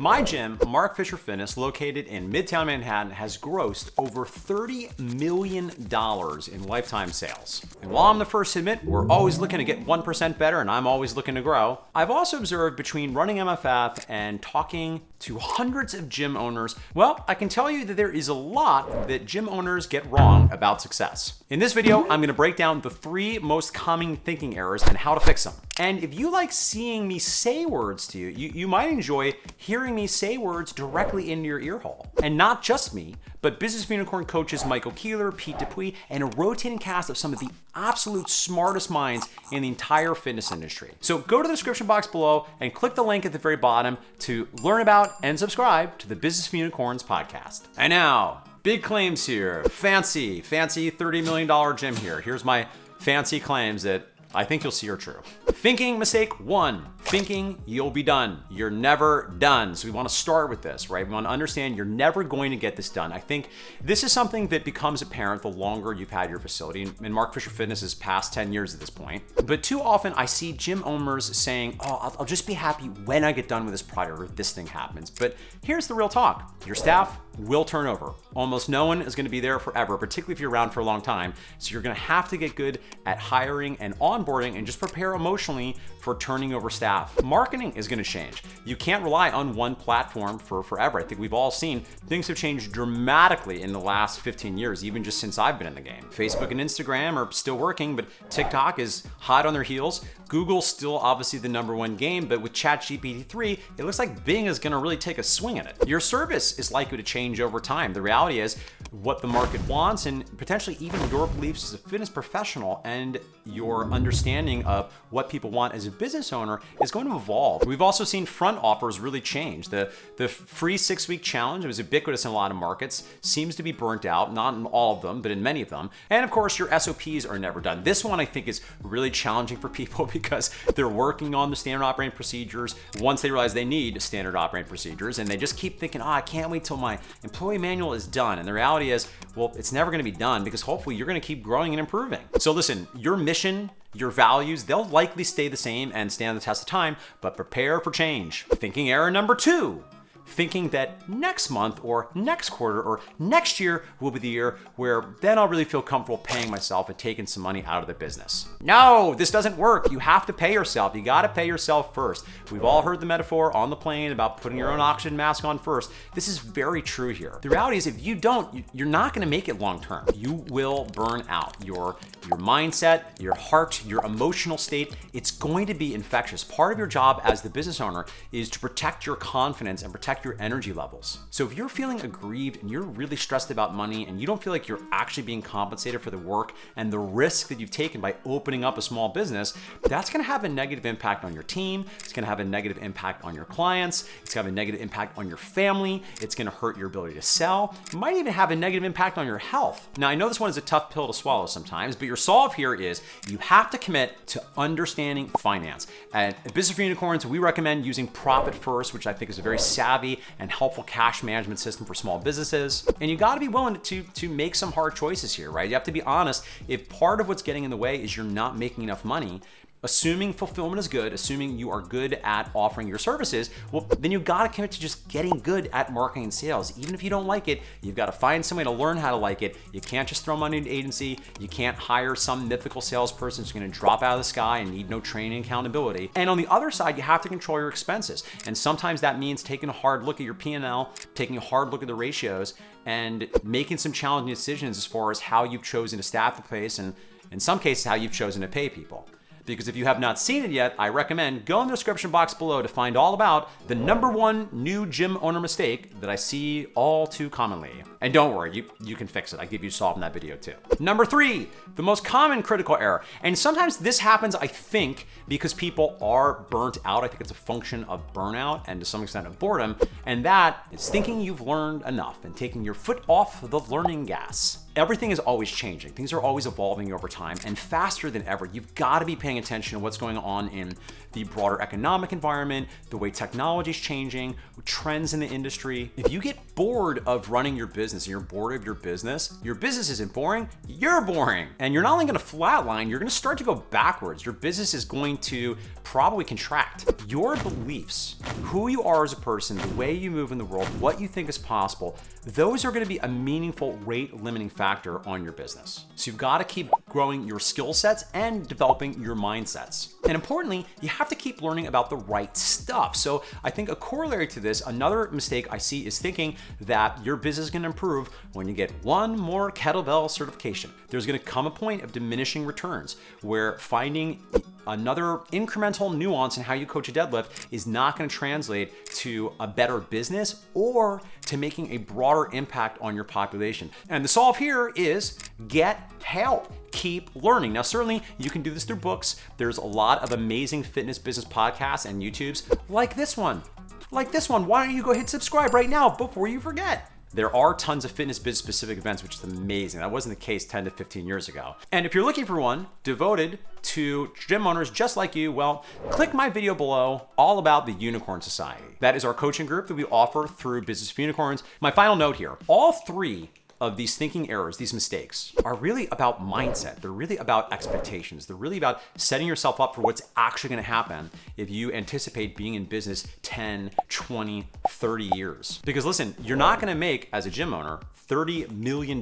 My gym, Mark Fisher Fitness, located in Midtown Manhattan, has grossed over $30 million in lifetime sales. And while I'm the first to admit we're always looking to get 1% better and I'm always looking to grow, I've also observed between running MFF and talking to hundreds of gym owners, well, I can tell you that there is a lot that gym owners get wrong about success. In this video, I'm gonna break down the 3 most common thinking errors and how to fix them. And if you like seeing me say words to you, you might enjoy hearing me say words directly into your ear hole. And not just me, but Business of Unicorn coaches Michael Keeler, Pete Dupuis, and a rotating cast of some of the absolute smartest minds in the entire fitness industry. So go to the description box below and click the link at the very bottom to learn about and subscribe to the Business of Unicorns podcast. And now, big claims here. Fancy $30 million gym here. Here's my fancy claims that I think you'll see are true. Thinking mistake 1, thinking you'll be done. You're never done. So we want to start with this, right? We want to understand you're never going to get this done. I think this is something that becomes apparent the longer you've had your facility. And Mark Fisher Fitness is past 10 years at this point. But too often I see gym owners saying, oh, I'll just be happy when I get done with this project or this thing happens. But here's the real talk. Your staff will turn over. Almost no one is going to be there forever, particularly if you're around for a long time. So you're going to have to get good at hiring and onboarding and just prepare emotionally for turning over staff. Marketing is going to change. You can't rely on one platform for forever. I think we've all seen things have changed dramatically in the last 15 years, even just since I've been in the game. Facebook and Instagram are still working, but TikTok is hot on their heels. Google's still obviously the #1 game, but with ChatGPT 3, it looks like Bing is going to really take a swing at it. Your service is likely to change over time. The reality is what the market wants and potentially even your beliefs as a fitness professional and your understanding of what people want as a business owner is going to evolve. We've also seen front offers really change. The free 6-week challenge, it was ubiquitous in a lot of markets, seems to be burnt out, not in all of them, but in many of them. And of course, your SOPs are never done. This one I think is really challenging for people because they're working on the standard operating procedures once they realize they need standard operating procedures, and they just keep thinking, I can't wait till my employee manual is done. And the reality is, well, it's never gonna be done because hopefully you're gonna keep growing and improving. So listen, your mission, your values, they'll likely stay the same and stand the test of time, but prepare for change. Thinking error number 2. Thinking that next month or next quarter or next year will be the year where then I'll really feel comfortable paying myself and taking some money out of the business. No, this doesn't work. You have to pay yourself. You got to pay yourself first. We've all heard the metaphor on the plane about putting your own oxygen mask on first. This is very true here. The reality is if you don't, you're not going to make it long term. You will burn out. Your mindset, your heart, your emotional state, it's going to be infectious. Part of your job as the business owner is to protect your confidence and protect your energy levels. So if you're feeling aggrieved and you're really stressed about money and you don't feel like you're actually being compensated for the work and the risk that you've taken by opening up a small business, that's gonna have a negative impact on your team. It's gonna have a negative impact on your clients. It's gonna have a negative impact on your family. It's gonna hurt your ability to sell. It might even have a negative impact on your health. Now, I know this one is a tough pill to swallow sometimes, but your solve here is you have to commit to understanding finance. At Business for Unicorns, we recommend using Profit First, which I think is a very savvy and helpful cash management system for small businesses. And you got to be willing to make some hard choices here, right? You have to be honest. If part of what's getting in the way is you're not making enough money, assuming fulfillment is good, assuming you are good at offering your services, well, then you've got to commit to just getting good at marketing and sales. Even if you don't like it, you've got to find some way to learn how to like it. You can't just throw money into an agency. You can't hire some mythical salesperson who's going to drop out of the sky and need no training and accountability. And on the other side, you have to control your expenses. And sometimes that means taking a hard look at your P&L, taking a hard look at the ratios, and making some challenging decisions as far as how you've chosen to staff the place and in some cases, how you've chosen to pay people. Because if you have not seen it yet, I recommend go in the description box below to find all about the #1 new gym owner mistake that I see all too commonly. And don't worry, you can fix it. I give you solve in that video too. Number 3, the most common critical error. And sometimes this happens, I think, because people are burnt out. I think it's a function of burnout and to some extent of boredom. And that is thinking you've learned enough and taking your foot off the learning gas. Everything is always changing. Things are always evolving over time and faster than ever. You've got to be paying attention to what's going on in the broader economic environment, the way technology is changing, trends in the industry. If you get bored of running your business business and you're bored of your business isn't boring, you're boring. And you're not only gonna flatline, you're gonna start to go backwards. Your business is going to probably contract. Your beliefs, who you are as a person, the way you move in the world, what you think is possible, those are gonna be a meaningful rate limiting factor on your business. So you've gotta keep growing your skill sets and developing your mindsets. And importantly, you have to keep learning about the right stuff. So I think a corollary to this, another mistake I see is thinking that your business is gonna improve when you get one more kettlebell certification. There's gonna come a point of diminishing returns where finding another incremental nuance in how you coach a deadlift is not going to translate to a better business or to making a broader impact on your population. And the solve here is get help. Keep learning. Now, certainly you can do this through books. There's a lot of amazing fitness business podcasts and YouTubes like this one. Why don't you go hit subscribe right now before you forget? There are tons of fitness biz specific events, which is amazing. That wasn't the case 10 to 15 years ago. And if you're looking for one devoted to gym owners just like you, well, click my video below all about the Unicorn Society. That is our coaching group that we offer through Business for Unicorns. My final note here, all three of these thinking errors, these mistakes, are really about mindset. They're really about expectations. They're really about setting yourself up for what's actually gonna happen if you anticipate being in business 10, 20, 30 years. Because listen, you're not gonna make, as a gym owner, $30 million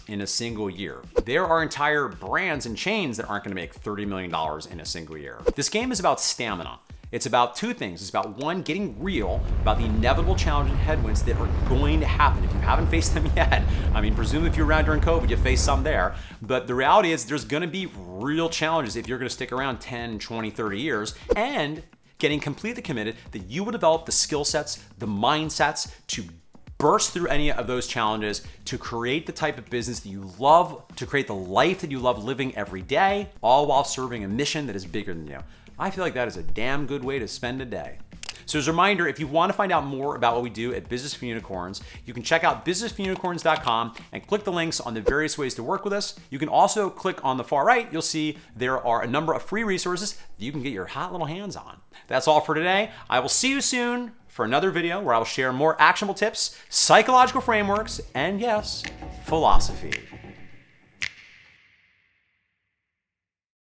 in a single year. There are entire brands and chains that aren't gonna make $30 million in a single year. This game is about stamina. It's about two things. It's about one, getting real about the inevitable challenges and headwinds that are going to happen. If you haven't faced them yet, I mean, presumably if you're around during COVID, you faced some there. But the reality is there's gonna be real challenges if you're gonna stick around 10, 20, 30 years, and getting completely committed that you will develop the skill sets, the mindsets to burst through any of those challenges, to create the type of business that you love, to create the life that you love living every day, all while serving a mission that is bigger than you. I feel like that is a damn good way to spend a day. So as a reminder, if you want to find out more about what we do at Business for Unicorns, you can check out businessforunicorns.com and click the links on the various ways to work with us. You can also click on the far right. You'll see there are a number of free resources that you can get your hot little hands on. That's all for today. I will see you soon for another video where I will share more actionable tips, psychological frameworks, and yes, philosophy.